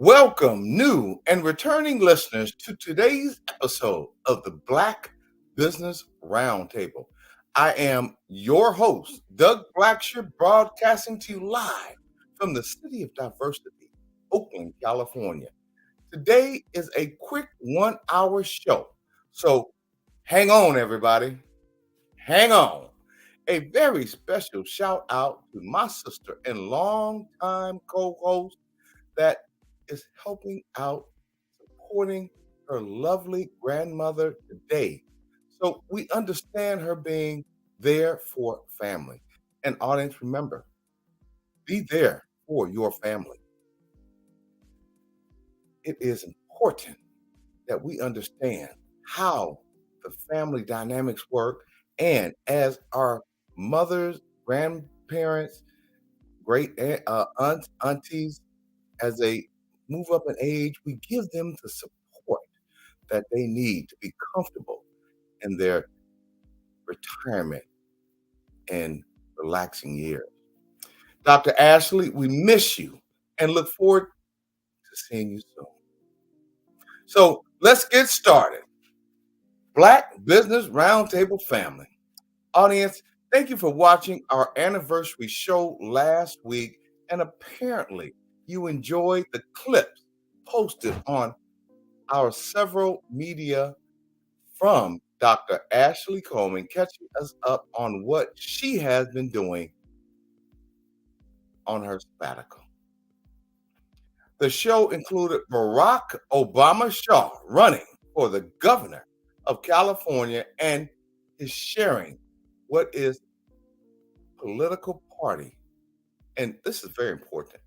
Welcome, new and returning listeners, to today's episode of the Black Business Roundtable. I am your host, Doug Blacksher, broadcasting to you live from the City of Diversity, Oakland, California. Today is a quick 1 hour show. So hang on, everybody. Hang on. A very special shout out to my sister and longtime co host that is helping out, supporting her lovely grandmother today. So we understand her being there for family. And audience, remember, be there for your family. It is important that we understand how the family dynamics work. And as our mothers, grandparents, aunts, aunties, as they move up in age, we give them the support that they need to be comfortable in their retirement and relaxing years. Dr. Ashley, we miss you and look forward to seeing you soon. So let's get started. Black Business Roundtable family. Audience, thank you for watching our anniversary show last week, and apparently you enjoyed the clips posted on our several media from Dr. Ashley Coleman, catching us up on what she has been doing on her sabbatical. The show included Barack Obama Shaw running for the governor of California and is sharing what is political party. And this is very important.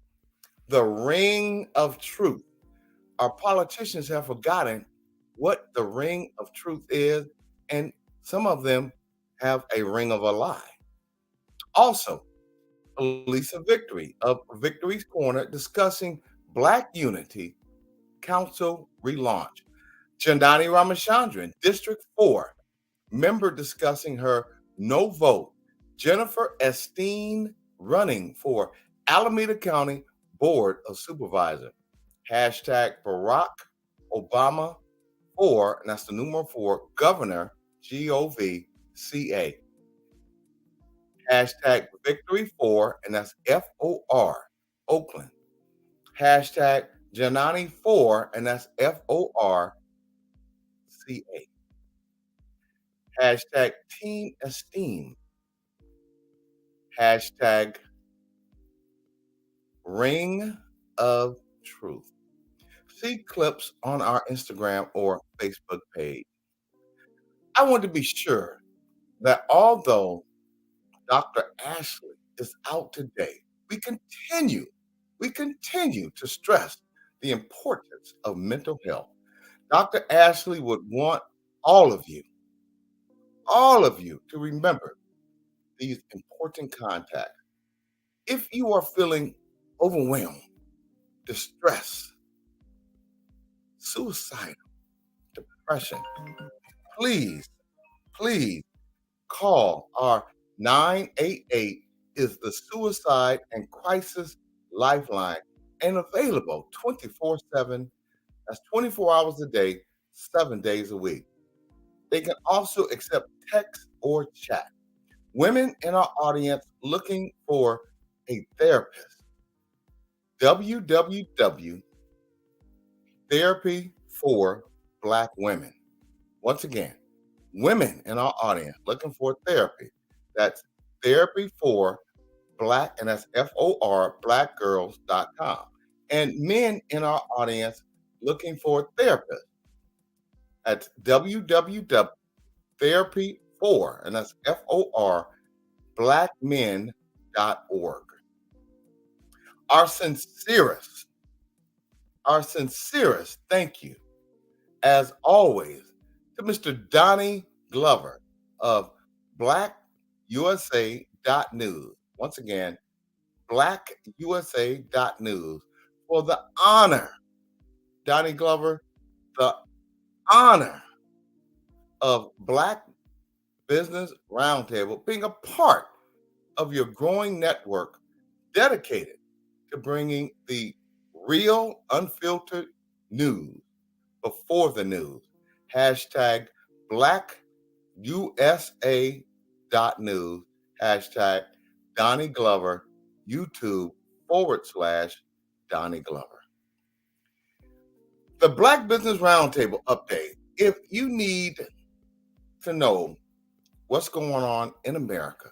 The ring of truth. Our politicians have forgotten what the ring of truth is, and some of them have a ring of a lie. Also, Allyssa Victory of Victory's Corner discussing Black Unity Council relaunch. Doni Ramachandran, District 4, member discussing her no vote. Jennifer Esteen running for Alameda County Board of Supervisors. Hashtag Barack Obama 4, and that's the numeral 4, Governor, GOVCA. Hashtag Victory 4, and that's FOR, Oakland. Hashtag Janani 4, and that's FORCA. Hashtag Team Esteem. Hashtag Ring of Truth. See clips on our Instagram or Facebook page. I want to be sure that although Dr. Ashley is out today, we continue to stress the importance of mental health. Dr. Ashley would want all of you to remember these important contacts. If you are feeling overwhelmed, distressed, suicidal, depression, please, please call our 988 is the suicide and crisis lifeline, and available 24/7. That's 24 hours a day, 7 days a week. They can also accept text or chat. Women in our audience looking for a therapist. www Therapy for Black Women. Once again, women in our audience looking for therapy. That's Therapy for Black, and that's FOR, blackgirls.com. And men in our audience looking for a therapist. That's www for, and that's FOR, blackmen.org. Our sincerest thank you, as always, to Mr. Donnie Glover of blackusa.news. Once again, blackusa.news for the honor, Donnie Glover, the honor of Black Business Roundtable being a part of your growing network dedicated to bringing the real, unfiltered news before the news. Hashtag Black USA News. Hashtag Donnie Glover. YouTube /Donnie Glover. The Black Business Roundtable update. If you need to know what's going on in America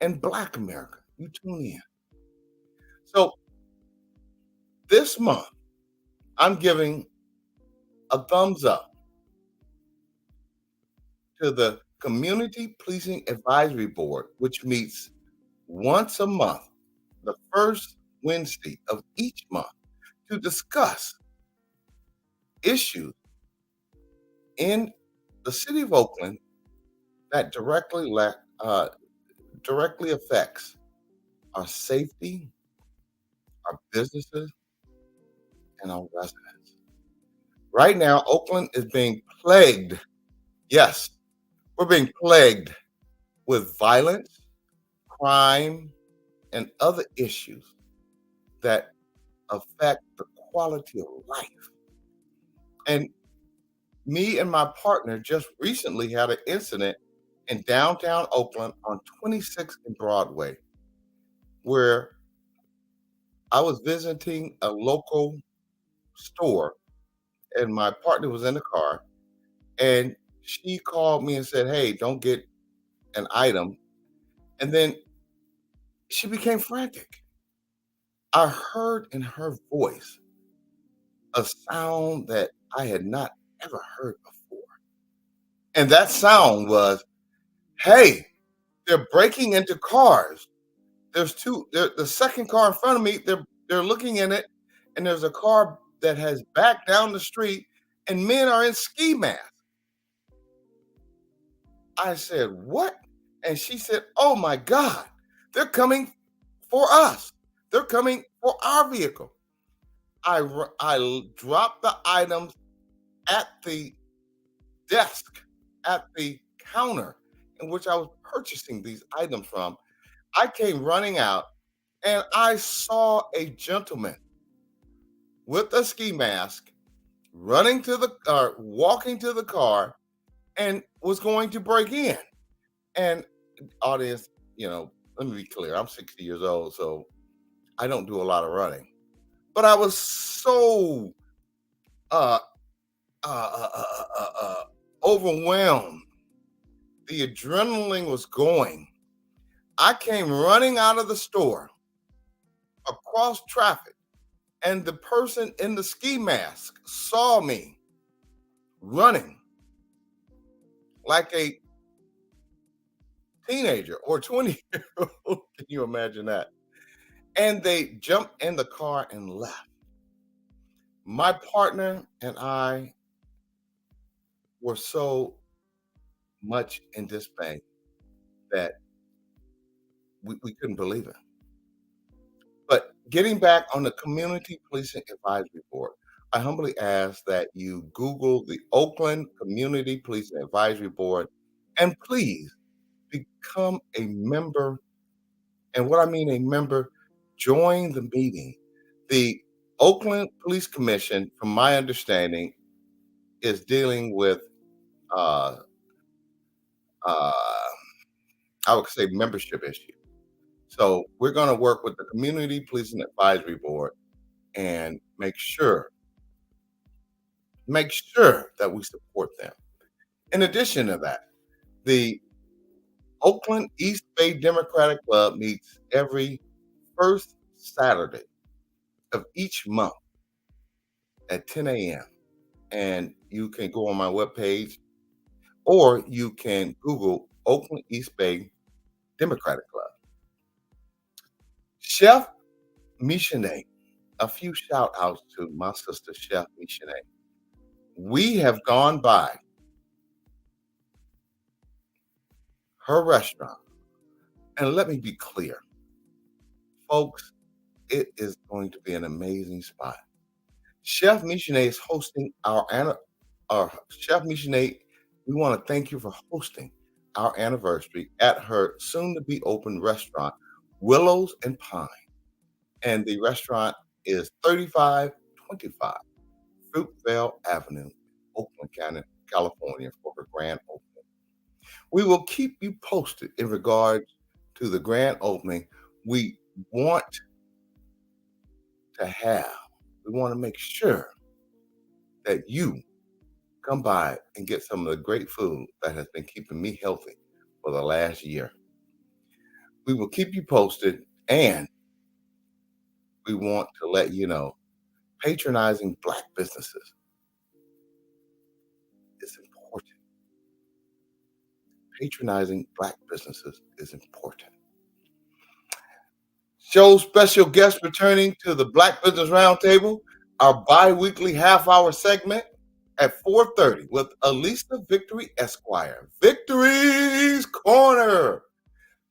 and Black America, you tune in. So this month, I'm giving a thumbs up to the Community Policing Advisory Board, which meets once a month, the first Wednesday of each month, to discuss issues in the city of Oakland that directly affects our safety, our businesses, and our residents. Right now, Oakland is being plagued. Yes, we're being plagued with violence, crime, and other issues that affect the quality of life. And me and my partner just recently had an incident in downtown Oakland on 26th and Broadway, where I was visiting a local store and my partner was in the car and she called me and said, "Hey, don't get an item." And then she became frantic. I heard in her voice a sound that I had not ever heard before. And that sound was, "Hey, they're breaking into cars. There's two, the second car in front of me, they're looking in it, and there's a car that has backed down the street, and men are in ski masks." I said, "What?" And she said, "Oh my God, they're coming for us. They're coming for our vehicle." I dropped the items at the desk, at the counter in which I was purchasing these items from. I came running out and I saw a gentleman with a ski mask walking to the car and was going to break in. And audience, let me be clear. I'm 60 years old, so I don't do a lot of running. But I was so uh, uh, uh, uh, uh, uh, overwhelmed. The adrenaline was going. I came running out of the store across traffic, and the person in the ski mask saw me running like a teenager or 20-year-old. Can you imagine that? And they jumped in the car and left. My partner and I were so much in dismay that we couldn't believe it. But getting back on the Community Policing Advisory Board, I humbly ask that you Google the Oakland Community Policing Advisory Board and please become a member. And what I mean a member, join the meeting. The Oakland Police Commission, from my understanding, is dealing with uh, uh, I would say membership issue. So we're going to work with the Community Policing Advisory Board and make sure that we support them. In addition to that, the Oakland East Bay Democratic Club meets every first Saturday of each month at 10 a.m. And you can go on my webpage or you can Google Oakland East Bay Democratic Club. Chef Michenet, a few shout outs to my sister, Chef Michenet. We have gone by her restaurant. And let me be clear, folks, it is going to be an amazing spot. Chef Michenet is hosting Chef Michenet. We want to thank you for hosting our anniversary at her soon to be open restaurant, Willows and Pine. And the restaurant is 3525 Fruitvale Avenue, Oakland County, California, for the grand opening. We will keep you posted in regards to the grand opening. We want to have, we want to make sure that you come by and get some of the great food that has been keeping me healthy for the last year. We will keep you posted, and we want to let you know patronizing Black businesses is important. Patronizing Black businesses is important. Show special guest returning to the Black Business Roundtable, our bi-weekly half-hour segment at 4:30 with Allyssa Victory Esquire. Victory's Corner.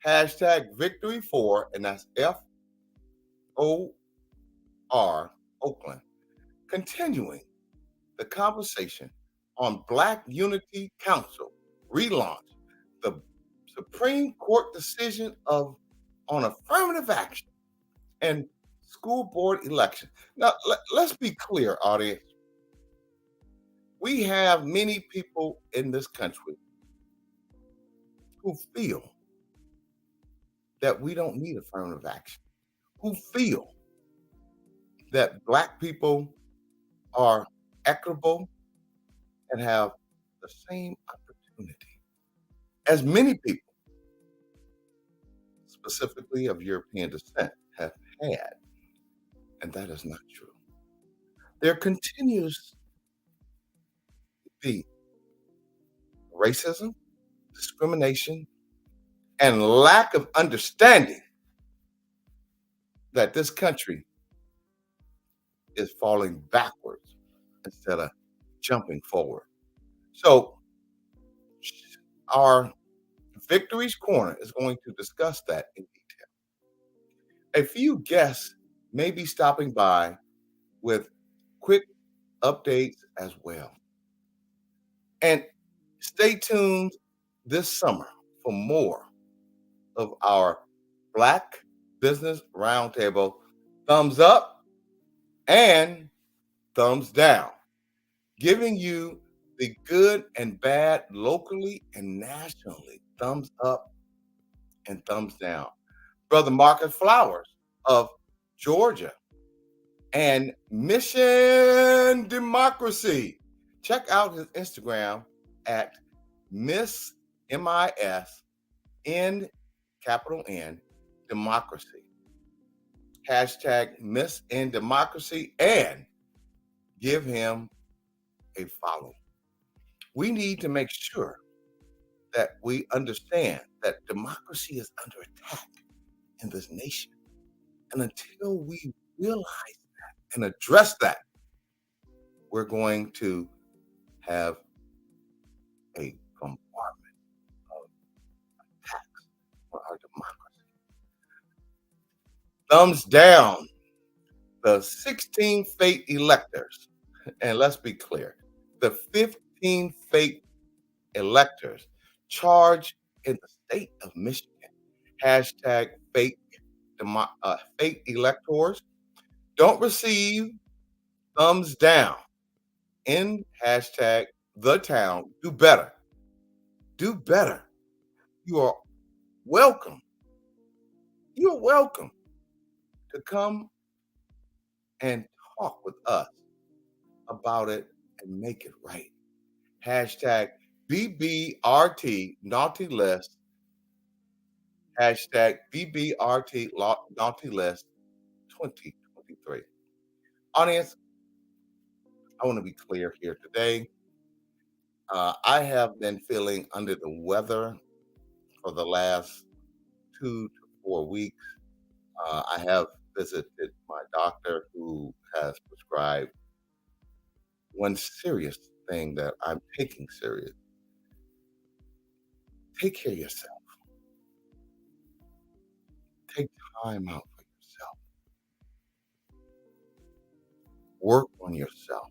Hashtag Victory 4, and that's FOR Oakland. Continuing the conversation on Black Unity Council relaunch, the Supreme Court decision on affirmative action and school board election. Now, let's be clear, audience. We have many people in this country who feel that we don't need affirmative action, who feel that Black people are equitable and have the same opportunity as many people, specifically of European descent, have had. And that is not true. There continues to be racism, discrimination, and lack of understanding that this country is falling backwards instead of jumping forward. So, our Victory's Corner is going to discuss that in detail. A few guests may be stopping by with quick updates as well. And stay tuned this summer for more of our Black Business Roundtable thumbs up and thumbs down, giving you the good and bad locally and nationally, thumbs up and thumbs down. Brother Marcus Flowers of Georgia and Mission Democracy. Check out his Instagram at Miss MIS N capital N Democracy. Hashtag Miss N Democracy, and give him a follow. We need to make sure that we understand that democracy is under attack in this nation. And until we realize that and address that, we're going to have a bombardment of attacks on our democracy. Thumbs down, the 16 fake electors. And let's be clear, the 15 fake electors charged in the state of Michigan. Hashtag fake electors don't receive thumbs down in hashtag the town. Do better. Do better. You are welcome. You're welcome to come and talk with us about it and make it right. Hashtag BBRT Naughty List. Hashtag BBRT Naughty List 2023. Audience, I want to be clear here today. I have been feeling under the weather for the last 2 to 4 weeks. I have visited my doctor who has prescribed one serious thing that I'm taking serious. Take care of yourself. Take time out for yourself. Work on yourself.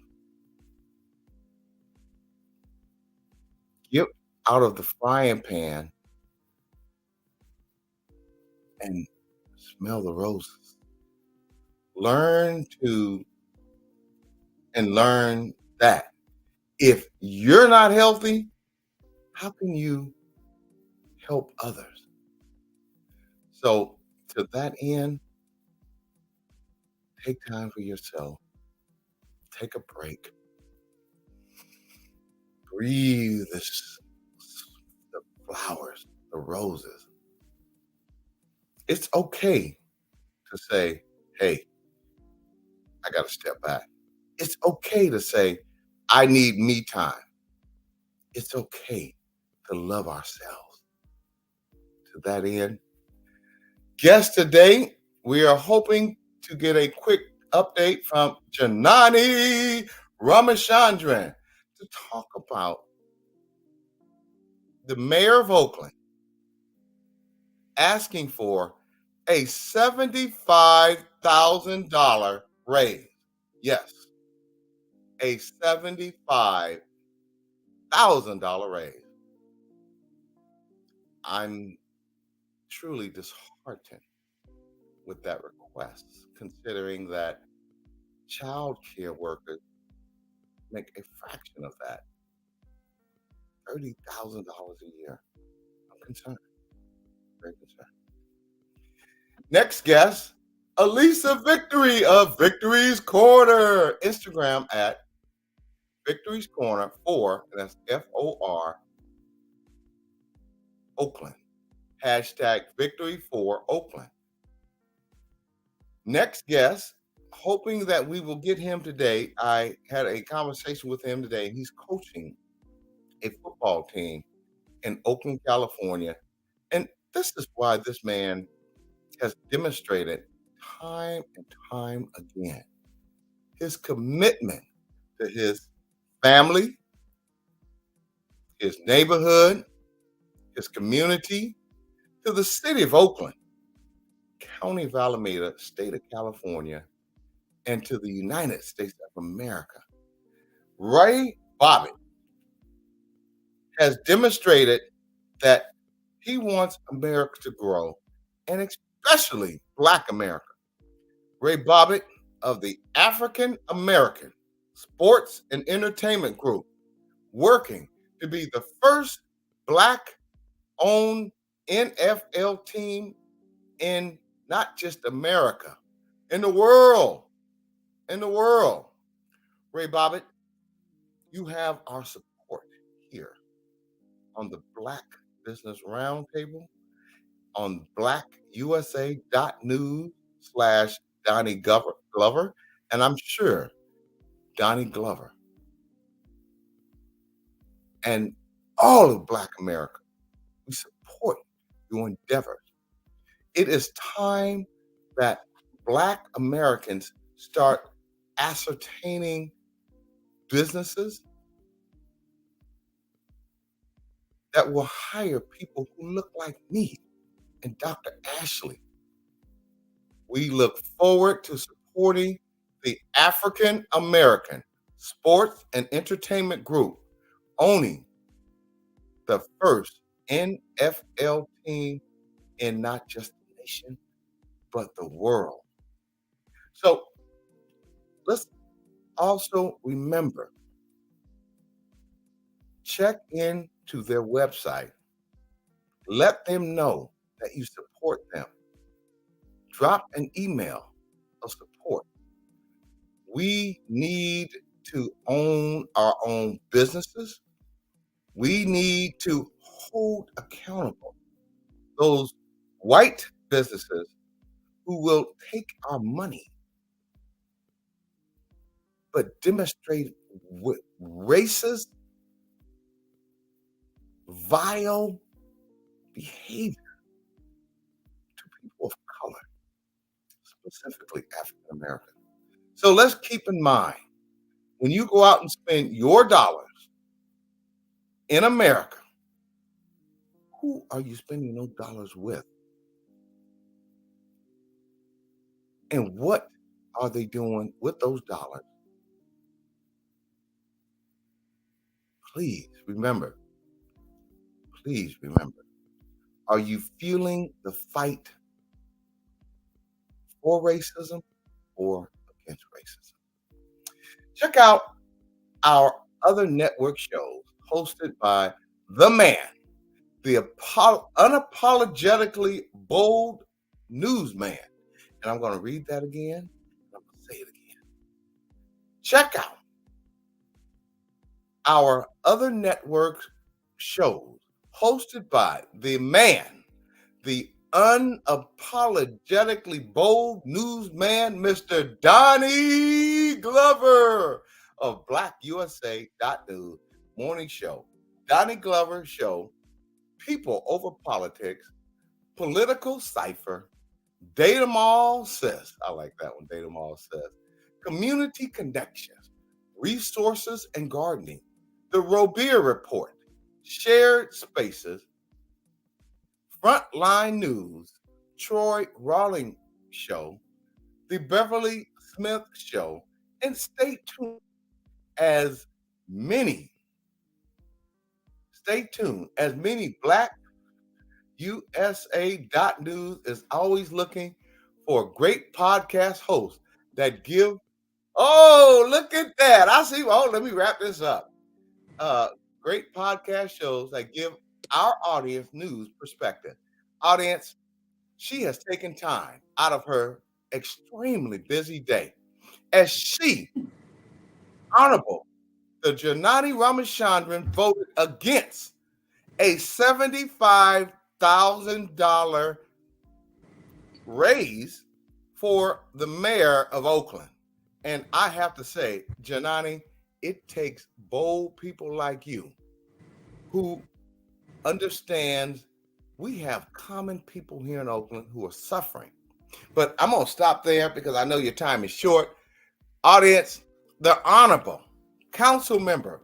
Get out of the frying pan and smell the roses. learn to and learn that if you're not healthy, how can you help others? So, to that end, take time for yourself, take a break, breathe the flowers, the roses. It's okay to say, hey, I got to step back. It's okay to say, I need me time. It's okay to love ourselves. To that end, guest today, we are hoping to get a quick update from Janani Ramachandran to talk about the mayor of Oakland asking for a $75,000 raise. Yes, a $75,000 raise. I'm truly disheartened with that request, considering that child care workers make a fraction of that, $30,000 a year. I'm concerned, very concerned. Next guest, Allyssa Victory of Victory's Corner. Instagram at Victory's Corner 4, and that's FOR Oakland. Hashtag Victory for Oakland. Next guest, hoping that we will get him today. I had a conversation with him today. He's coaching a football team in Oakland, California. And this is why this man has demonstrated time and time again his commitment to his family, his neighborhood, his community, to the city of Oakland, County of Alameda, state of California, and to the United States of America. Ray Bobbitt has demonstrated that he wants America to grow, and especially Black America. Ray Bobbitt of the African American Sports and Entertainment Group, working to be the first Black owned NFL team in not just America, in the world. In the world. Ray Bobbitt, you have our support here on the Black Business Roundtable, on blackusa.news/Donnie Glover. And I'm sure Donnie Glover and all of Black America, we support your endeavors. It is time that Black Americans start ascertaining businesses that will hire people who look like me and Dr. Ashley. We look forward to supporting the African American Sports and Entertainment Group, owning the first NFL team in not just the nation, but the world. So let's also remember, check in to their website. Let them know that you support them. Drop an email of support. We need to own our own businesses. We need to hold accountable those white businesses who will take our money but demonstrate racist, vile behavior to people of color, specifically African American. So let's keep in mind, when you go out and spend your dollars in America, who are you spending those dollars with? And what are they doing with those dollars? Please remember, please remember, are you fueling the fight for racism or against racism. Check out our other network shows hosted by the man, the unapologetically bold newsman. And I'm going to read that again. I'm going to say it again. Check out our other network shows hosted by the man, the unapologetically bold newsman, Mr. Donnie Glover of BlackUSA.News Morning Show. Donnie Glover Show, People Over Politics, Political Cipher, Date 'em All Says. I like that one, Date 'em All Says. Community Connections, Resources and Gardening, The Robier Report, Shared Spaces, Frontline News, Troy Rawling Show, The Beverly Smith Show, and stay tuned as many Black USA.News is always looking for great podcast hosts that give. Oh, look at that. I see. Oh, let me wrap this up. Great podcast shows that give our audience news perspective. Audience, she has taken time out of her extremely busy day as she, Honorable, the Janani Ramachandran, voted against a $75,000 raise for the mayor of Oakland. And I have to say, Janani, it takes bold people like you who understands we have common people here in Oakland who are suffering. But I'm going to stop there because I know your time is short. Audience, the Honorable Council Member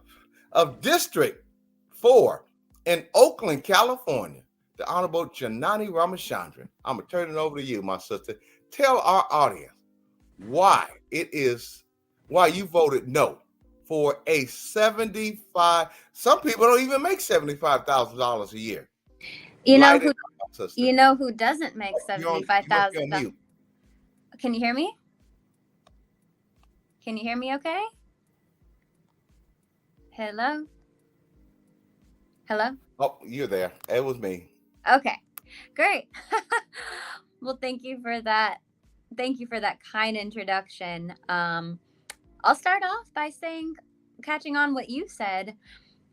of District 4 in Oakland, California, the Honorable Janani Ramachandran. I'm going to turn it over to you, my sister. Tell our audience why you voted no for a 75. Some people don't even make $75,000 a year. You know who doesn't make $75,000? Can you hear me? Can you hear me okay? Hello? Hello? Oh, you're there. It was me. Okay, great. Well, thank you for that. Thank you for that kind introduction. I'll start off by catching on what you said,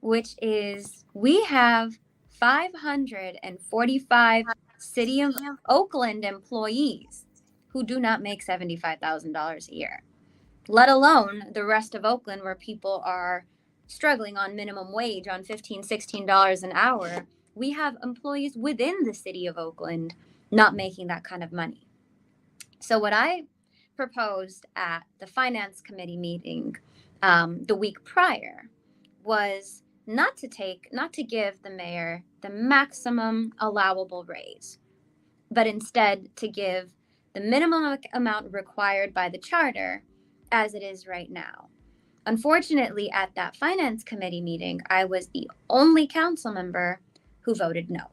which is we have 545 City of Oakland employees who do not make $75,000 a year, let alone the rest of Oakland where people are struggling on minimum wage on $15, $16 an hour. We have employees within the city of Oakland not making that kind of money. So what I proposed at the finance committee meeting the week prior was not to give the mayor the maximum allowable raise, but instead to give the minimum amount required by the charter as it is right now. Unfortunately, at that finance committee meeting, I was the only council member who voted no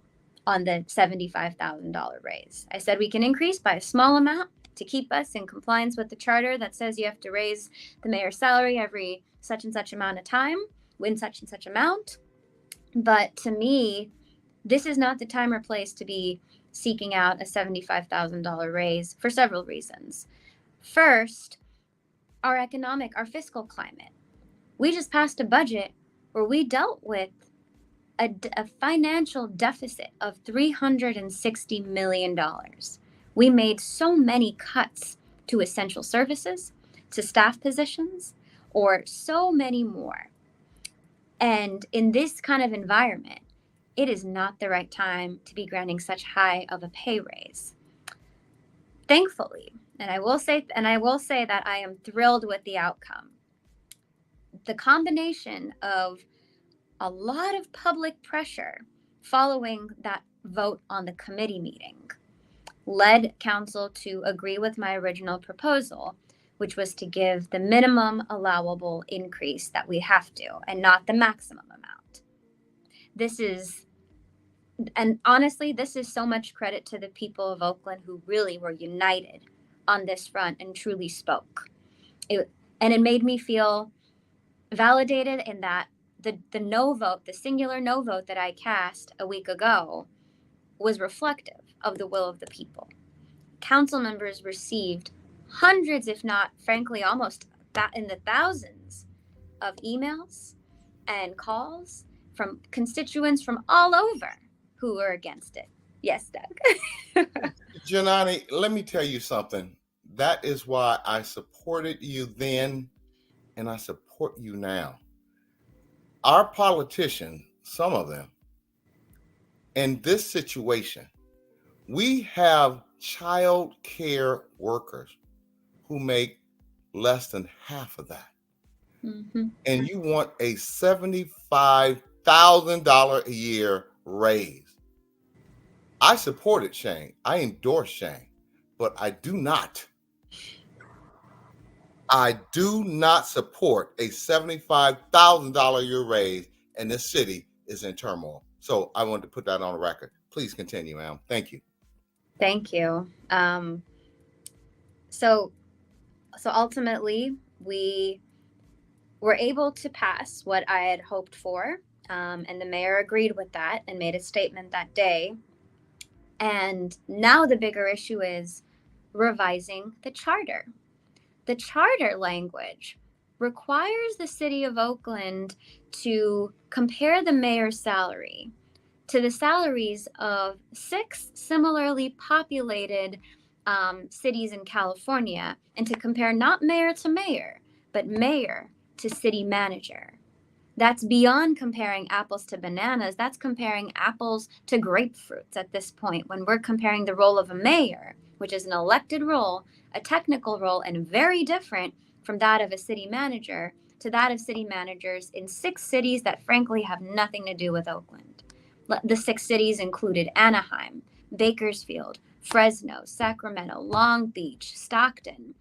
on the $75,000 raise. I said we can increase by a small amount to keep us in compliance with the charter that says you have to raise the mayor's salary every such and such amount of time, win such and such amount. But to me, this is not the time or place to be seeking out a $75,000 raise for several reasons. First, our fiscal climate. We just passed a budget where we dealt with a financial deficit of $360 million. We made so many cuts to essential services, to staff positions, or so many more. And in this kind of environment, it is not the right time to be granting such high of a pay raise. Thankfully, and I will say that I am thrilled with the outcome. The combination of a lot of public pressure following that vote on the committee meeting led council to agree with my original proposal, which was to give the minimum allowable increase that we have to and not the maximum amount. And honestly, this is so much credit to the people of Oakland who really were united on this front and truly spoke. And it made me feel validated in that the no vote, the singular no vote that I cast a week ago, was reflective of the will of the people. Council members received hundreds, if not, frankly, almost in the thousands of emails and calls from constituents from all over who were against it. Yes, Doug. Janani, let me tell you something. That is why I supported you then and I support you now. Our politicians, some of them, in this situation, we have child care workers who make less than half of that. Mm-hmm. And you want a $75,000 a year raise. I supported Shane. I endorse Shane, but I do not support a $75,000 a year raise, and this city is in turmoil. So I wanted to put that on the record. Please continue, ma'am. Thank you. Thank you. So ultimately, we were able to pass what I had hoped for, and the mayor agreed with that and made a statement that day. And now the bigger issue is revising the charter. The charter language requires the city of Oakland to compare the mayor's salary to the salaries of 6 similarly populated cities in California, and to compare not mayor to mayor, but mayor to city manager. That's beyond comparing apples to bananas. That's comparing apples to grapefruits at this point, when we're comparing the role of a mayor, which is an elected role, a technical role, and very different from that of a city manager, to that of city managers in 6 cities that frankly have nothing to do with Oakland. The 6 cities included Anaheim, Bakersfield, Fresno, Sacramento, Long Beach, Stockton.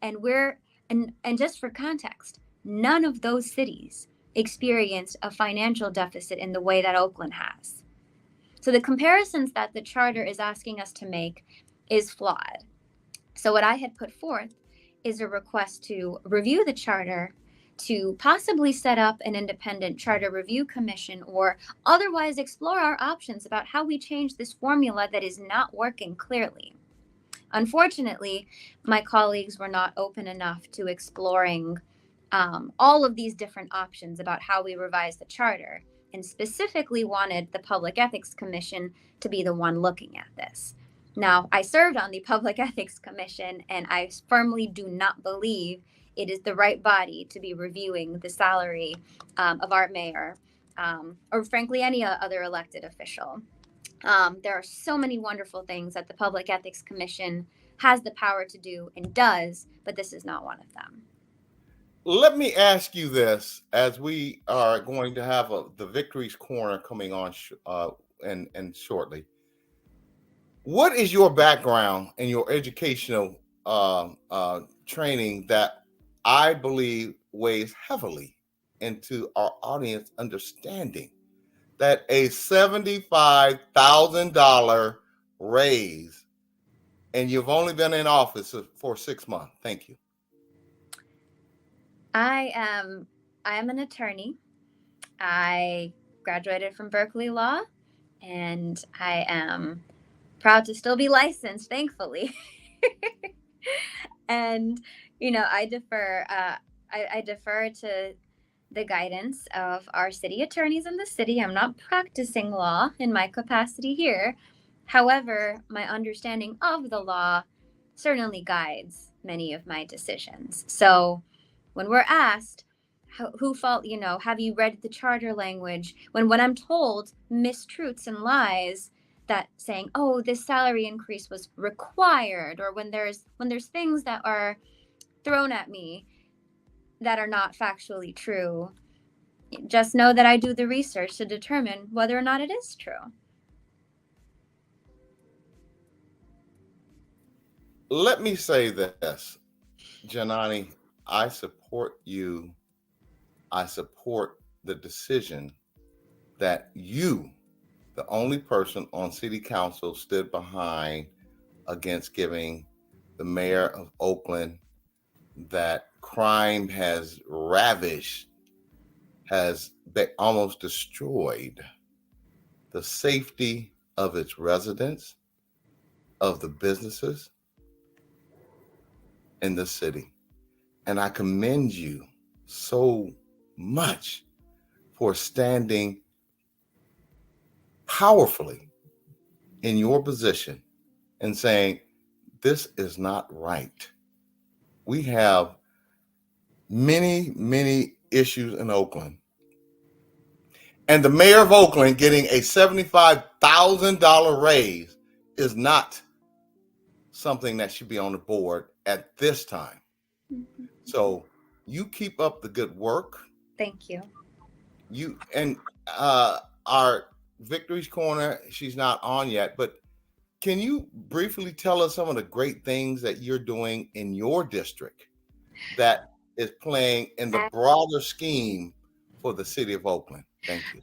And just for context, none of those cities experienced a financial deficit in the way that Oakland has. So the comparisons that the charter is asking us to make is flawed. So what I had put forth is a request to review the charter, to possibly set up an independent charter review commission, or otherwise explore our options about how we change this formula that is not working clearly. Unfortunately, my colleagues were not open enough to exploring all of these different options about how we revise the charter, and specifically wanted the Public Ethics Commission to be the one looking at this. Now, I served on the Public Ethics Commission, and I firmly do not believe it is the right body to be reviewing the salary of our mayor, or frankly, any other elected official. There are so many wonderful things that the Public Ethics Commission has the power to do and does, but this is not one of them. Let me ask you this, as we are going to have the Victory's Corner coming on and shortly. What is your background and your educational training that I believe weighs heavily into our audience understanding that a $75,000 raise, and you've only been in office for 6 months? Thank you. I am an attorney. I graduated from Berkeley Law, and I am proud to still be licensed, thankfully. And I defer to the guidance of our city attorneys in the city. I'm not practicing law in my capacity here. However, my understanding of the law certainly guides many of my decisions. So when we're asked, who fault, have you read the charter language? When I'm told mistruths and lies, that saying, oh, this salary increase was required, or when there's things that are thrown at me that are not factually true, just know that I do the research to determine whether or not it is true. Let me say this, Janani, I support you. I support the decision that you, the only person on city council, stood behind against giving the mayor of Oakland, that crime has ravished, has almost destroyed the safety of its residents, of the businesses in the city. And I commend you so much for standing powerfully in your position and saying, this is not right. We have many, many issues in Oakland. And the mayor of Oakland getting a $75,000 raise is not something that should be on the board at this time. So you keep up the good work. Thank you. You and our Victory's Corner, she's not on yet, but can you briefly tell us some of the great things that you're doing in your district that is playing in the broader scheme for the city of Oakland? Thank you.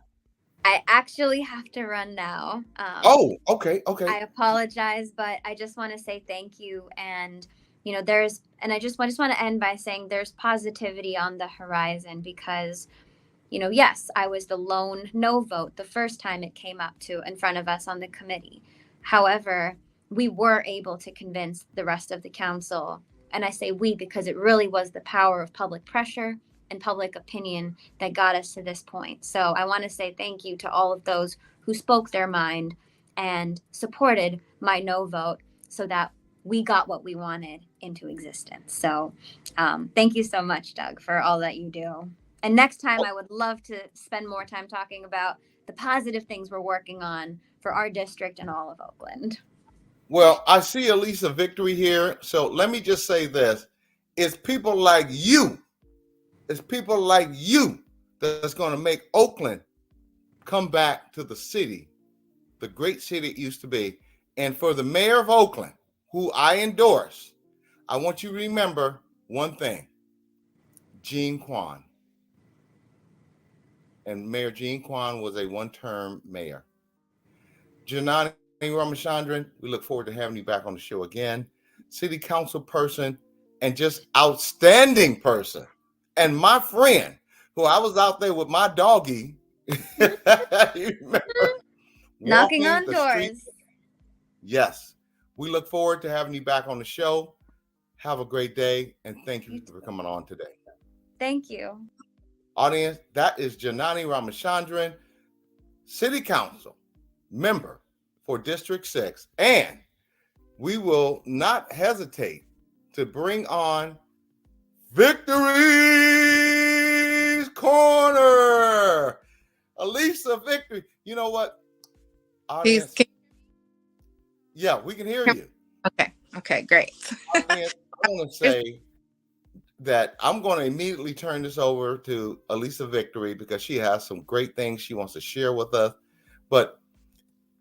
I actually have to run now. Oh, okay. I apologize, but I just want to say thank you. And, I just want to end by saying there's positivity on the horizon because, yes, I was the lone no vote the first time it came up in front of us on the committee. However, we were able to convince the rest of the council. And I say we because it really was the power of public pressure and public opinion that got us to this point. So I want to say thank you to all of those who spoke their mind and supported my no vote so that we got what we wanted into existence. So thank you so much, Doug, for all that you do. And next time, I would love to spend more time talking about the positive things we're working on for our district and all of Oakland. Well, I see Allyssa Victory here. So let me just say this. It's people like you. It's people like you that's going to make Oakland come back to the city, the great city it used to be. And for the mayor of Oakland, who I endorse, I want you to remember one thing. Gene Kwan. And Mayor Gene Kwan was a one-term mayor. Janani Ramachandran, we look forward to having you back on the show again. City council person and just outstanding person. And my friend, who I was out there with my doggy, you remember, knocking on the doors. Street. Yes. We look forward to having you back on the show. Have a great day, and thank you for coming on today. Thank you. Audience, that is Janani Ramachandran, City Council member for District 6. And we will not hesitate to bring on Victory's Corner. Allyssa Victory. You know what? Audience, yeah, we can hear you. Okay, great. Audience, I want to say that I'm going to immediately turn this over to Allyssa Victory because she has some great things she wants to share with us. But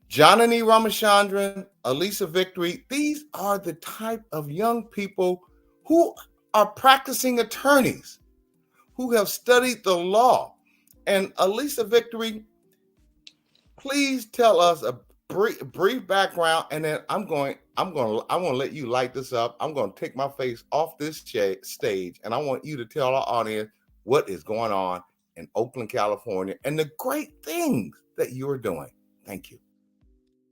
Janani Ramachandran, Allyssa Victory, these are the type of young people who are practicing attorneys, who have studied the law. And Allyssa Victory, please tell us a brief background, and then I want to let you light this up. I'm going to take my face off this stage, and I want you to tell our audience what is going on in Oakland, California, and the great things that you're doing. Thank you.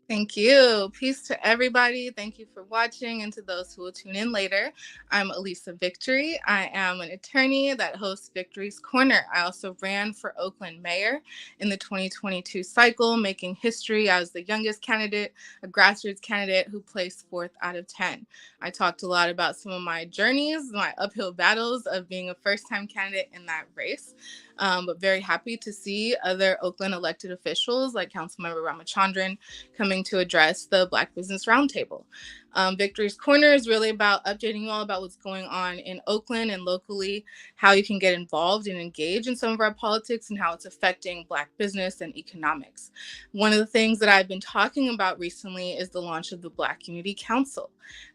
Thank you. Peace to everybody. Thank you for watching, and to those who will tune in later. I'm Allyssa Victory. I am an attorney that hosts Victory's Corner. I also ran for Oakland mayor in the 2022 cycle, making history. I was the youngest candidate, a grassroots candidate who placed 4th out of 10. I talked a lot about some of my journeys, my uphill battles of being a first-time candidate in that race. But very happy to see other Oakland elected officials like Councilmember Ramachandran coming to address the Black Business Roundtable. Victory's Corner is really about updating you all about what's going on in Oakland and locally, how you can get involved and engage in some of our politics and how it's affecting Black business and economics. One of the things that I've been talking about recently is the launch of the Black Unity Council.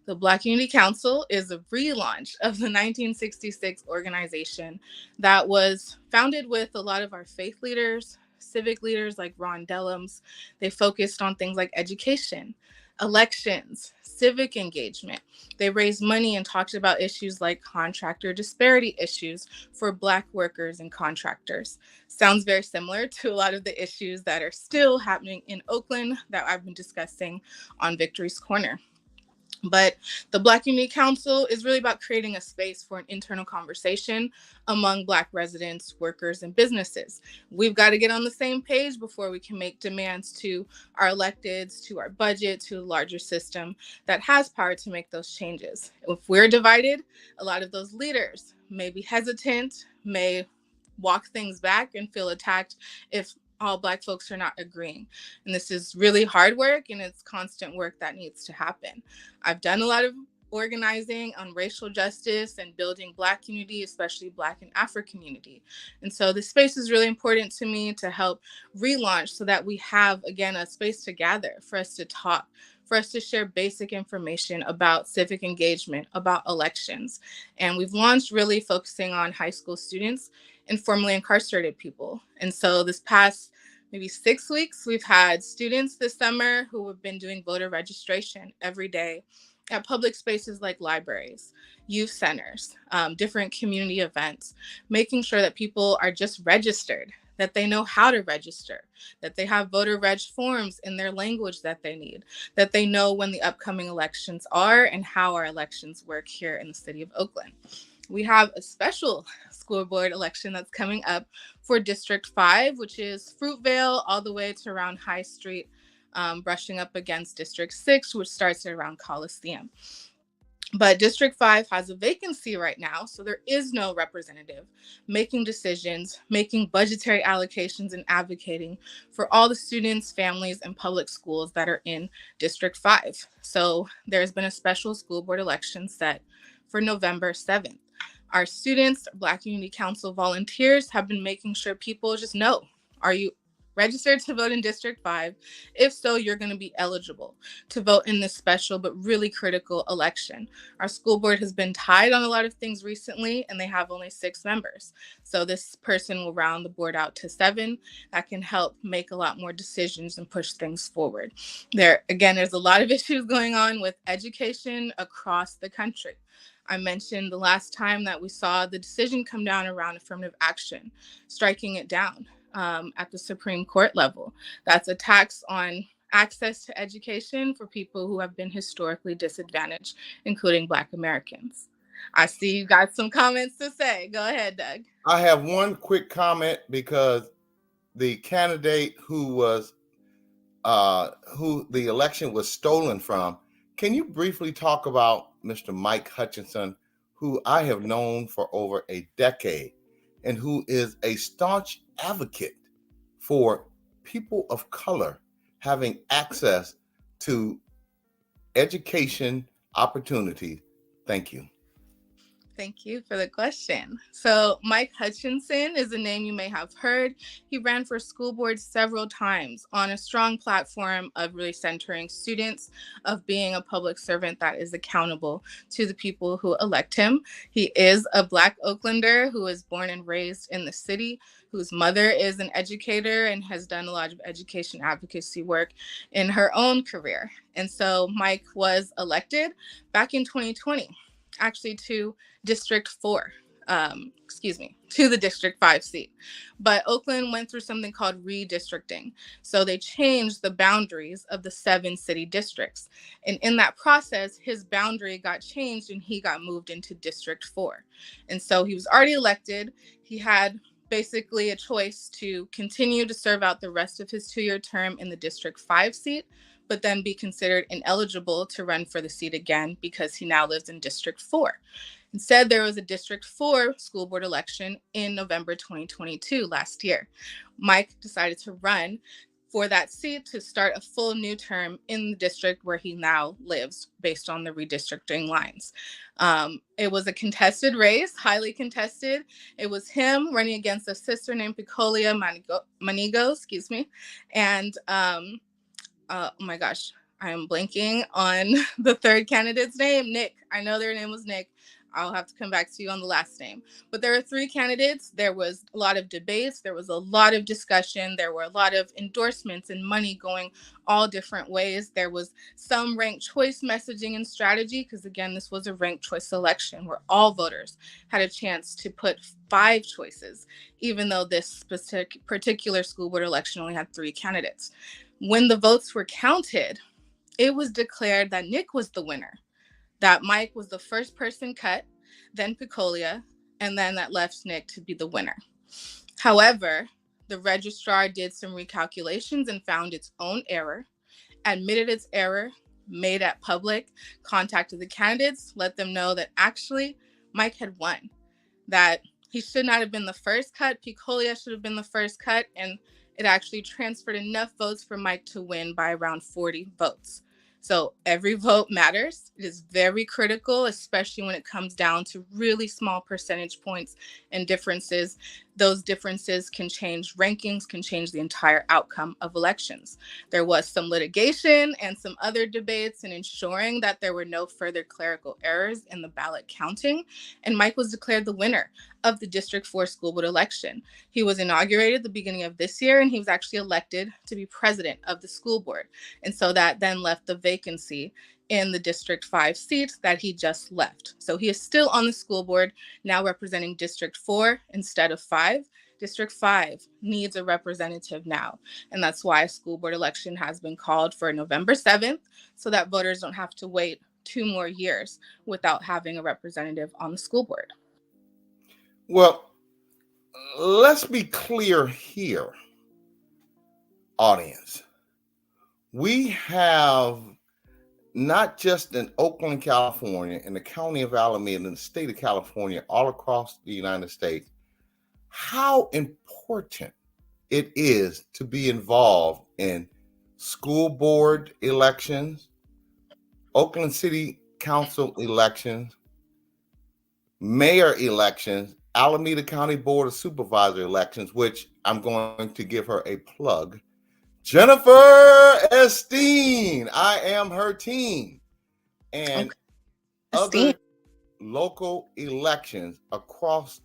The Black Unity Council is a relaunch of the 1966 organization that was founded with a lot of our faith leaders, civic leaders like Ron Dellums. They focused on things like education, Elections, civic engagement. They raised money and talked about issues like contractor disparity issues for Black workers and contractors. Sounds very similar to a lot of the issues that are still happening in Oakland that I've been discussing on Victory's Corner. But the Black Unity Council is really about creating a space for an internal conversation among Black residents, workers, and businesses. We've got to get on the same page before we can make demands to our electeds, to our budget, to a larger system that has power to make those changes. If we're divided, a lot of those leaders may be hesitant, may walk things back and feel attacked if all Black folks are not agreeing. And this is really hard work, and it's constant work that needs to happen. I've done a lot of organizing on racial justice and building Black unity, especially Black and African unity. And so this space is really important to me to help relaunch so that we have, again, a space to gather, for us to talk, for us to share basic information about civic engagement, about elections. And we've launched really focusing on high school students and formerly incarcerated people. And so this past maybe 6 weeks, we've had students this summer who have been doing voter registration every day at public spaces like libraries, youth centers, different community events, making sure that people are just registered, that they know how to register, that they have voter reg forms in their language that they need, that they know when the upcoming elections are and how our elections work here in the city of Oakland. We have a special school board election that's coming up for District 5, which is Fruitvale all the way to around High Street, brushing up against District 6, which starts at around Coliseum. But District 5 has a vacancy right now, so there is no representative making decisions, making budgetary allocations, and advocating for all the students, families, and public schools that are in District 5. So there's been a special school board election set for November 7th. Our students, Black Unity Council volunteers, have been making sure people just know, are you registered to vote in District 5? If so, you're going to be eligible to vote in this special but really critical election. Our school board has been tied on a lot of things recently, and they have only 6 members. So this person will round the board out to 7. That can help make a lot more decisions and push things forward. There's a lot of issues going on with education across the country. I mentioned the last time that we saw the decision come down around affirmative action, striking it down at the Supreme Court level. That's a tax on access to education for people who have been historically disadvantaged, including Black Americans. I see you got some comments to say. Go ahead, Doug. I have one quick comment because the candidate who the election was stolen from. Can you briefly talk about Mr. Mike Hutchinson, who I have known for over a decade and who is a staunch advocate for people of color having access to education opportunities? Thank you. Thank you for the question. So Mike Hutchinson is a name you may have heard. He ran for school board several times on a strong platform of really centering students, of being a public servant that is accountable to the people who elect him. He is a Black Oaklander who was born and raised in the city, whose mother is an educator and has done a lot of education advocacy work in her own career. And so Mike was elected back in 2020. Actually to District 4, to the District 5 seat. But Oakland went through something called redistricting. So they changed the boundaries of the 7 city districts. And in that process, his boundary got changed and he got moved into District 4. And so he was already elected. He had basically a choice to continue to serve out the rest of his 2-year term in the District 5 seat, but then be considered ineligible to run for the seat again because he now lives in District 4. Instead, there was a District 4 school board election in November 2022, last year. Mike decided to run for that seat to start a full new term in the district where he now lives based on the redistricting lines. It was a contested race, highly contested. It was him running against a sister named Picolia Manigo, and oh my gosh, I am blanking on the third candidate's name, Nick. I know their name was Nick. I'll have to come back to you on the last name. But there were 3 candidates. There was a lot of debates. There was a lot of discussion. There were a lot of endorsements and money going all different ways. There was some ranked choice messaging and strategy, because again, this was a ranked choice election where all voters had a chance to put 5 choices, even though this particular school board election only had 3 candidates. When the votes were counted, it was declared that Nick was the winner, that Mike was the first person cut, then Picolia, and then that left Nick to be the winner. However, the registrar did some recalculations and found its own error, admitted its error, made it public, contacted the candidates, let them know that actually Mike had won, that he should not have been the first cut, Picolia should have been the first cut, and it actually transferred enough votes for Mike to win by around 40 votes. So every vote matters. It is very critical, especially when it comes down to really small percentage points and differences. Those differences can change rankings, can change the entire outcome of elections. There was some litigation and some other debates in ensuring that there were no further clerical errors in the ballot counting, and Mike was declared the winner of the District 4 school board election. He was inaugurated at the beginning of this year, and he was actually elected to be president of the school board. And so that then left the vacancy in the District 5 seat that he just left. So he is still on the school board, now representing District 4 instead of 5. District 5 needs a representative now. And that's why a school board election has been called for November 7th, so that voters don't have to wait 2 more years without having a representative on the school board. Well, let's be clear here, audience. We have not just in Oakland, California, in the county of Alameda, in the state of California, all across the United States, how important it is to be involved in school board elections, Oakland City Council elections, mayor elections, Alameda County Board of Supervisor elections, which I'm going to give her a plug. Jennifer Esteen, I am her team, and other local elections across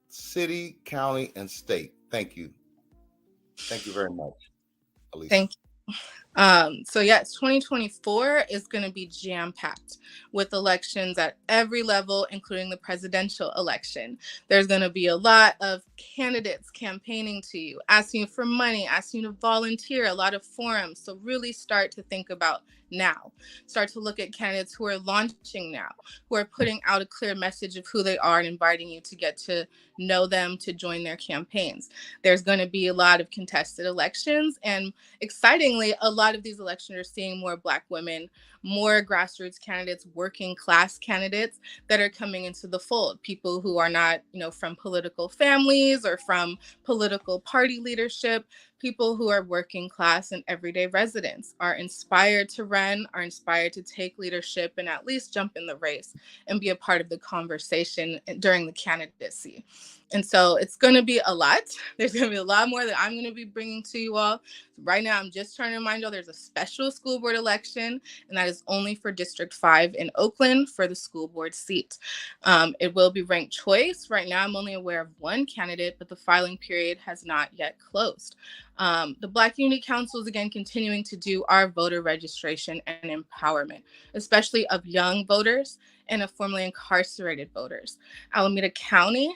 city, county, and state. Thank you. Thank you very much, Allyssa. Thank you. So yes, 2024 is going to be jam-packed with elections at every level, including the presidential election. There's going to be a lot of candidates campaigning to you, asking you for money, asking you to volunteer, a lot of forums. So really start to think about now. Start to look at candidates who are launching now, who are putting out a clear message of who they are and inviting you to get to know them, to join their campaigns. There's going to be a lot of contested elections, and excitingly, a lot of these elections are seeing more Black women, more grassroots candidates, working class candidates that are coming into the fold. People who are not, from political families or from political party leadership. People who are working class and everyday residents are inspired to run, are inspired to take leadership and at least jump in the race and be a part of the conversation during the candidacy. And so it's going to be a lot. There's going to be a lot more that I'm going to be bringing to you all. Right now, I'm just trying to remind you all there's a special school board election, and that is only for District 5 in Oakland for the school board seat. It will be ranked choice. Right now, I'm only aware of 1 candidate, but the filing period has not yet closed. The Black Unity Council is again continuing to do our voter registration and empowerment, especially of young voters and of formerly incarcerated voters. Alameda County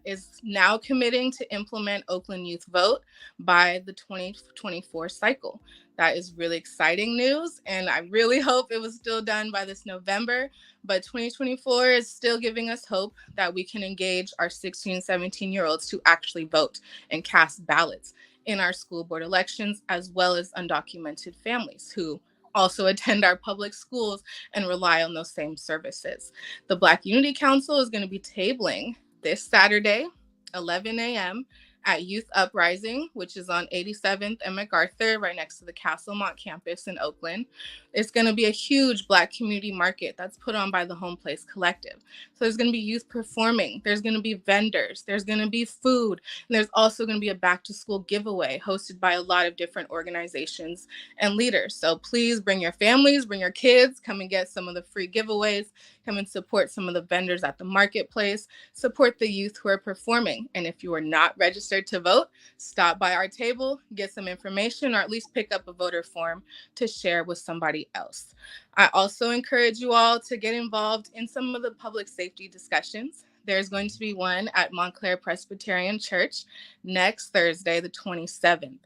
is now committing to implement Oakland Youth Vote by the 2024 cycle. That is really exciting news, and I really hope it was still done by this November, but 2024 is still giving us hope that we can engage our 16, 17-year-olds to actually vote and cast ballots in our school board elections, as well as undocumented families who also attend our public schools and rely on those same services. The Black Unity Council is going to be tabling this Saturday, 11 a.m. at Youth Uprising, which is on 87th and MacArthur, right next to the Castlemont campus in Oakland. It's going to be a huge Black community market that's put on by the Home Place Collective. So there's going to be youth performing. There's going to be vendors. There's going to be food. And there's also going to be a back to school giveaway hosted by a lot of different organizations and leaders. So please bring your families, bring your kids, come and get some of the free giveaways, come and support some of the vendors at the marketplace, support the youth who are performing. And if you are not registered to vote, stop by our table, get some information, or at least pick up a voter form to share with somebody else. I also encourage you all to get involved in some of the public safety discussions. There's going to be one at Montclair Presbyterian Church next Thursday, the 27th,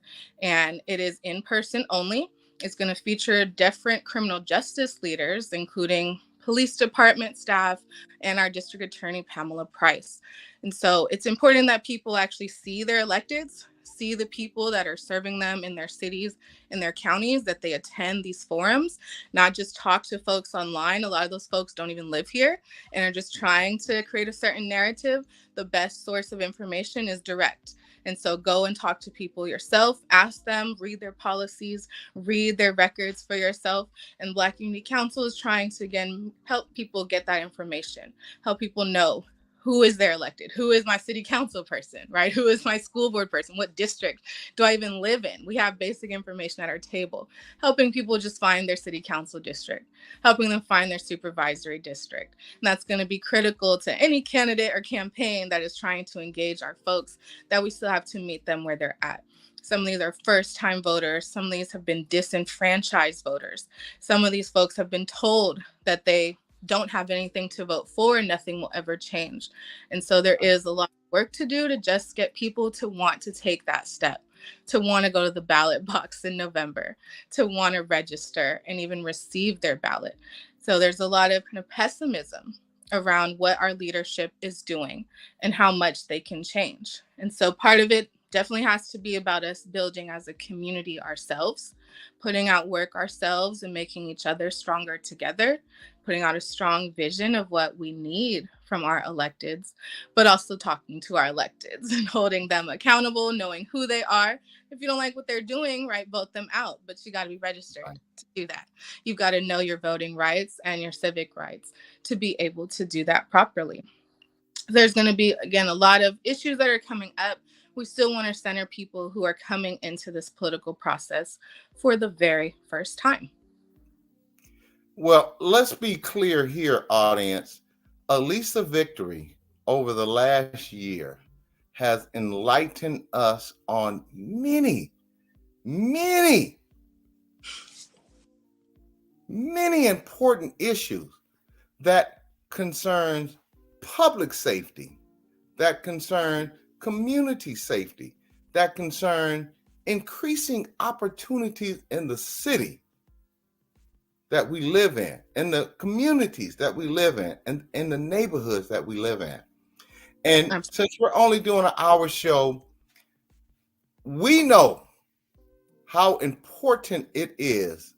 and it is in person only. It's going to feature different criminal justice leaders, including police department staff and our district attorney, Pamela Price. And so it's important that people actually see their electeds, see the people that are serving them in their cities, in their counties, that they attend these forums, not just talk to folks online. A lot of those folks don't even live here and are just trying to create a certain narrative. The best source of information is direct. And so go and talk to people yourself, ask them, read their policies, read their records for yourself. And Black Unity Council is trying to, again, help people get that information, help people know who is their elected, who is my city council person, right? Who is my school board person? What district do I even live in? We have basic information at our table, helping people just find their city council district, helping them find their supervisory district. And that's going to be critical to any candidate or campaign that is trying to engage our folks, that we still have to meet them where they're at. Some of these are first-time voters. Some of these have been disenfranchised voters. Some of these folks have been told that they don't have anything to vote for and nothing will ever change. And so there is a lot of work to do to just get people to want to take that step, to want to go to the ballot box in November, to want to register and even receive their ballot. So there's a lot of kind of pessimism around what our leadership is doing and how much they can change. And so part of it definitely has to be about us building as a community ourselves, putting out work ourselves and making each other stronger together, putting out a strong vision of what we need from our electeds, but also talking to our electeds and holding them accountable, knowing who they are. If you don't like what they're doing, right, vote them out, but you got to be registered to do that. You've got to know your voting rights and your civic rights to be able to do that properly. There's going to be, again, a lot of issues that are coming up. We still want to center people who are coming into this political process for the very first time. Well, let's be clear here, audience. Allyssa Victory over the last year has enlightened us on many important issues that concerns public safety, that concern community safety, that concern increasing opportunities in the city that we live in the communities that we live in, in the neighborhoods that we live in. And since we're only doing an hour show, we know how important it is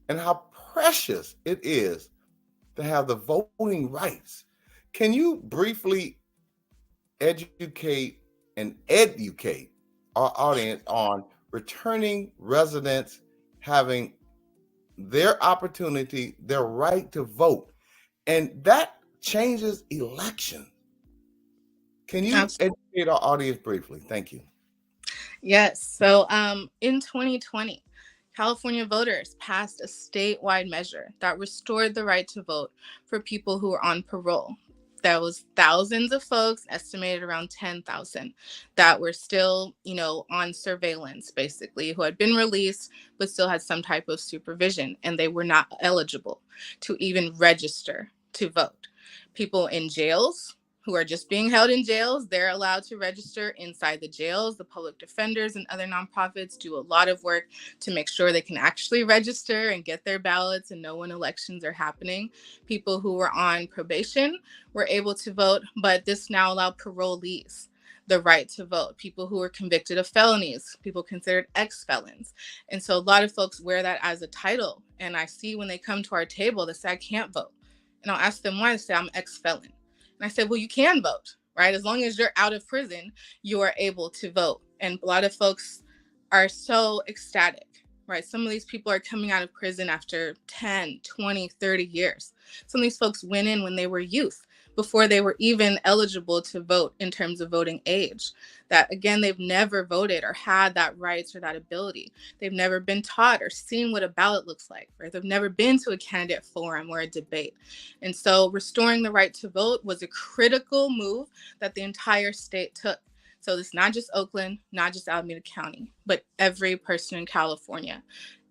and how precious it is to have the voting rights. Can you briefly educate our audience on returning residents having their opportunity, their right to vote, and that changes elections? Can you educate our audience briefly? Thank you. Yes. So in 2020, California voters passed a statewide measure that restored the right to vote for people who were on parole. There was thousands of folks, estimated around 10,000, that were still, on surveillance, basically, who had been released, but still had some type of supervision, and they were not eligible to even register to vote. People in jails who are just being held in jails, they're allowed to register inside the jails. The public defenders and other nonprofits do a lot of work to make sure they can actually register and get their ballots and know when elections are happening. People who were on probation were able to vote, but this now allowed parolees the right to vote. People who were convicted of felonies, people considered ex-felons. And so a lot of folks wear that as a title. And I see when they come to our table, they say, I can't vote. And I'll ask them why. They say, I'm ex-felon. And I said, well, you can vote, right? As long as you're out of prison, you are able to vote. And a lot of folks are so ecstatic right? Some of these people are coming out of prison after 10, 20, 30 years. Some of these folks went in when they were youth, before they were even eligible to vote in terms of voting age. That, again, they've never voted or had that rights or that ability. They've never been taught or seen what a ballot looks like, right? They've never been to a candidate forum or a debate. And so restoring the right to vote was a critical move that the entire state took. So it's not just Oakland, not just Alameda County, but every person in California.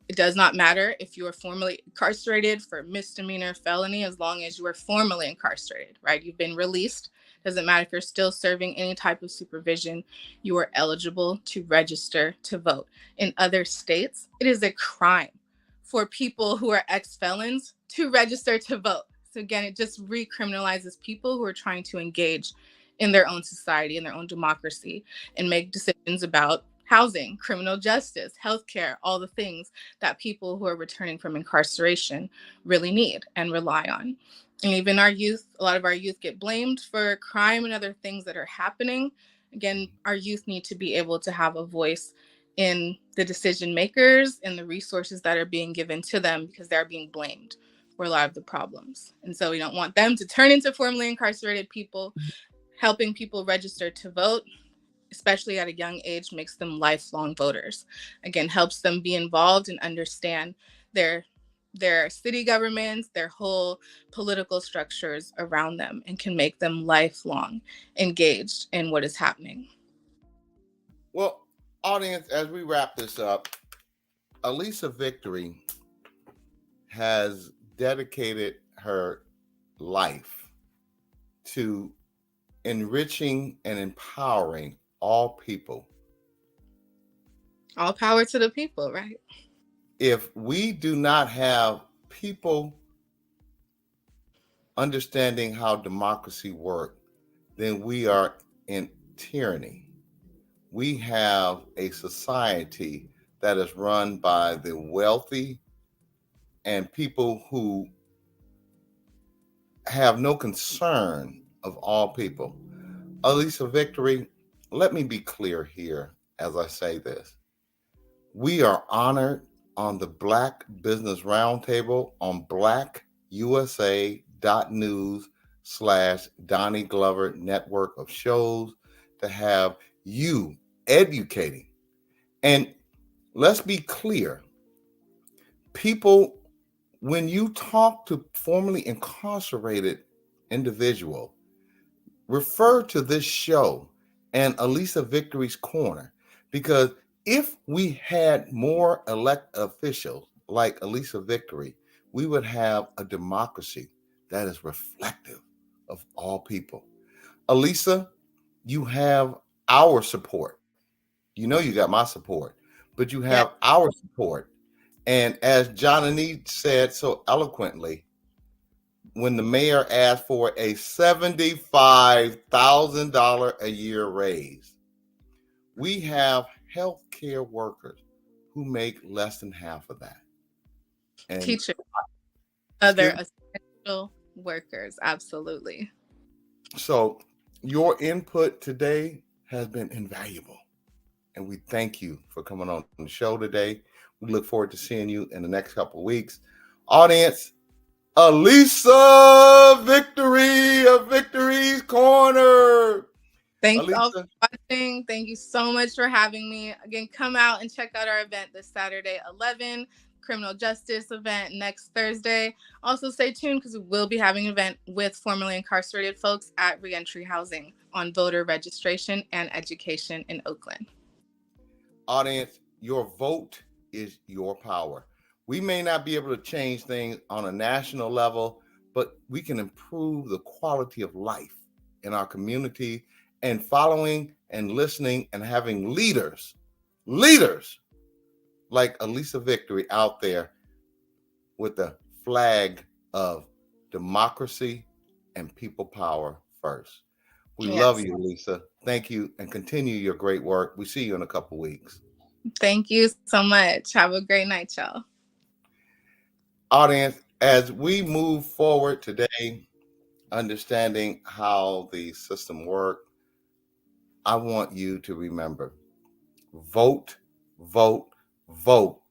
It does not matter if you are formally incarcerated for misdemeanor, felony, as long as you are formally incarcerated, right? You've been released. Doesn't matter if you're still serving any type of supervision, you are eligible to register to vote. In other states, it is a crime for people who are ex-felons to register to vote. So again, it just recriminalizes people who are trying to engage in their own society, in their own democracy, and make decisions about housing, criminal justice, healthcare, all the things that people who are returning from incarceration really need and rely on. And even our youth, a lot of our youth get blamed for crime and other things that are happening. Again, our youth need to be able to have a voice in the decision makers and the resources that are being given to them, because they're being blamed for a lot of the problems. And so we don't want them to turn into formerly incarcerated people. Helping people register to vote, especially at a young age, makes them lifelong voters. Again, helps them be involved and understand their city governments, their whole political structures around them, and can make them lifelong engaged in what is happening. Well, audience, as we wrap this up, Allyssa Victory has dedicated her life to enriching and empowering all people. All power to the people, right? If we do not have people understanding how democracy works, then we are in tyranny. We have a society that is run by the wealthy and people who have no concern of all people. Allyssa Victory, let me be clear here as I say this. We are honored on the Black Business Roundtable on blackusa.news/Donnie Glover network of shows to have you educating. And let's be clear, people, when you talk to formerly incarcerated individual, refer to this show and Allyssa Victory's Corner, because if we had more elected officials like Allyssa Victory, we would have a democracy that is reflective of all people. Allyssa, you have our support. You know you got my support, but you Yeah. have our support. And as Johnny said so eloquently, when the mayor asked for a $75,000 a year raise, we have healthcare workers who make less than half of that. And Teachers, other excuse me? essential workers, absolutely. So your input today has been invaluable. And we thank you for coming on the show today. We look forward to seeing you in the next couple of weeks. Audience, Allyssa Victory of Victory's Corner. Thanks all for Allyssa, watching. Thank you so much for having me. Again, come out and check out our event this Saturday, 11, criminal justice event next Thursday. Also, stay tuned because we will be having an event with formerly incarcerated folks at Reentry Housing on voter registration and education in Oakland. audience, your vote is your power. We may not be able to change things on a national level, but we can improve the quality of life in our community, and following and listening and having leaders like Allyssa Victory out there with the flag of democracy and people power first. We love Yes. you, Allyssa. Thank you, and continue your great work. We see you in a couple weeks. Thank you so much. Have a great night, y'all. Audience, as we move forward today, understanding how the system works, I want you to remember, vote, vote, vote.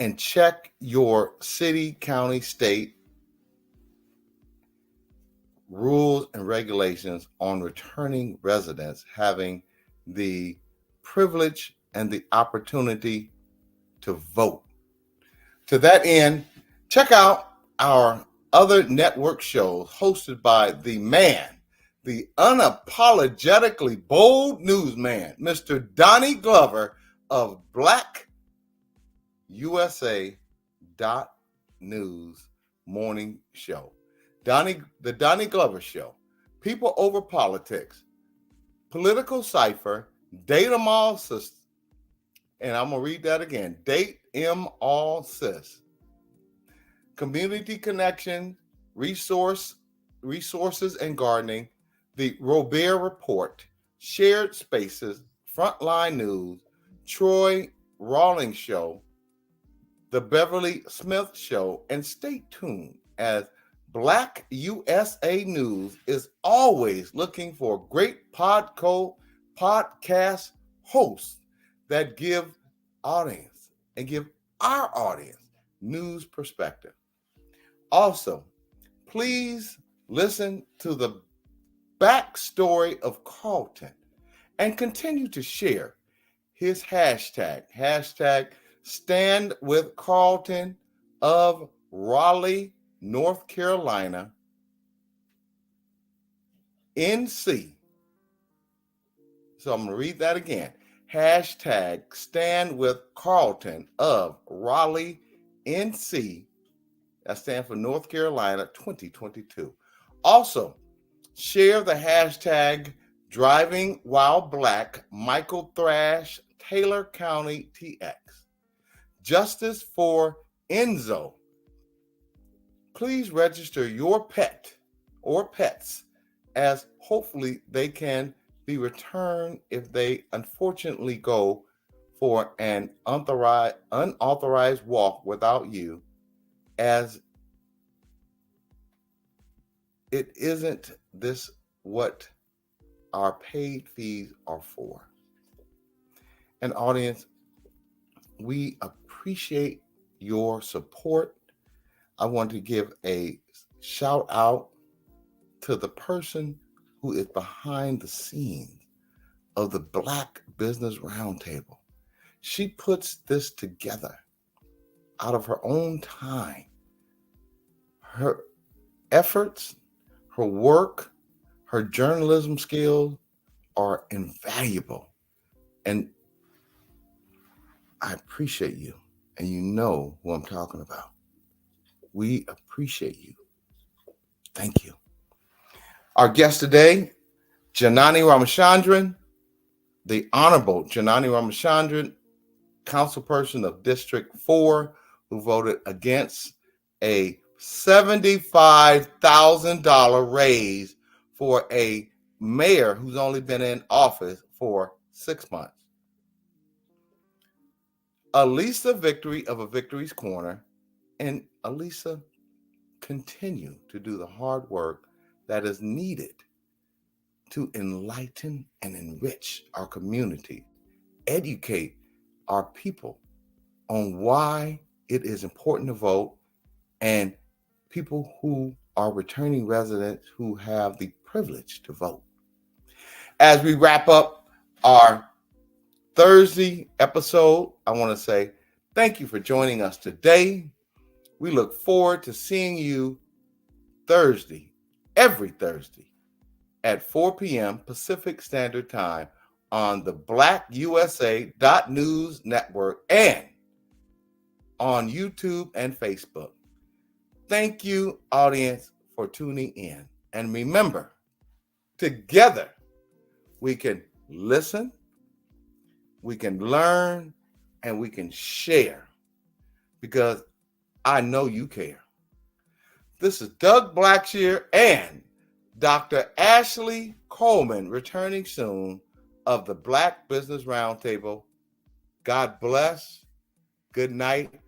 and check your city, county, state rules and regulations on returning residents having the privilege and the opportunity to vote. To that end, check out our other network shows hosted by the man, the unapologetically bold newsman, Mr. Donnie Glover of BlackUSA.News Morning Show. The Donnie Glover Show, People Over Politics, Political Cipher, Date 'em All Sis, and I'm going to read that again, Date 'em All Sis, Community Connection, Resources and Gardening, The Robert Report, Shared Spaces, Frontline News, Troy Rawlings Show, The Beverly Smith Show, and stay tuned as Black USA News is always looking for great podcast hosts that give audience and give our audience news perspective. Also, please listen to the backstory of Carlton and continue to share his hashtag Stand with Carlton of Raleigh, North Carolina, NC. So I'm going to read that again. Hashtag Stand with Carlton of Raleigh, NC. That stands for North Carolina 2022. Also, share the hashtag Driving While Black, Michael Thrash, Taylor County, TX. Justice for Enzo. Please register your pet or pets, as hopefully they can be returned if they unfortunately go for an unauthorized walk without you, as it isn't this what our paid fees are for. And audience, we appreciate your support. I want to give a shout out to the person who is behind the scenes of the Black Business Roundtable. She puts this together out of her own time. Her efforts, her work, her journalism skills are invaluable. And I appreciate you. And you know who I'm talking about. We appreciate you. Thank you. Our guest today, Janani Ramachandran, the Honorable Janani Ramachandran, councilperson of District 4, who voted against a $75,000 raise for a mayor who's only been in office for 6 months. Allyssa Victory of A Victory's Corner, and Allyssa, continue to do the hard work that is needed to enlighten and enrich our community, educate our people on why it is important to vote, and people who are returning residents who have the privilege to vote. As we wrap up our Thursday episode, I want to say thank you for joining us today. We look forward to seeing you Thursday, every Thursday at 4 p.m. Pacific Standard Time on the BlackUSA.News Network and on YouTube and Facebook. Thank you, audience, for tuning in. And remember, together we can listen, we can learn, and we can share, because I know you care. This is Doug Blacksher and Dr. Ashley Coleman, returning soon, of the Black Business Roundtable. God bless. Good night.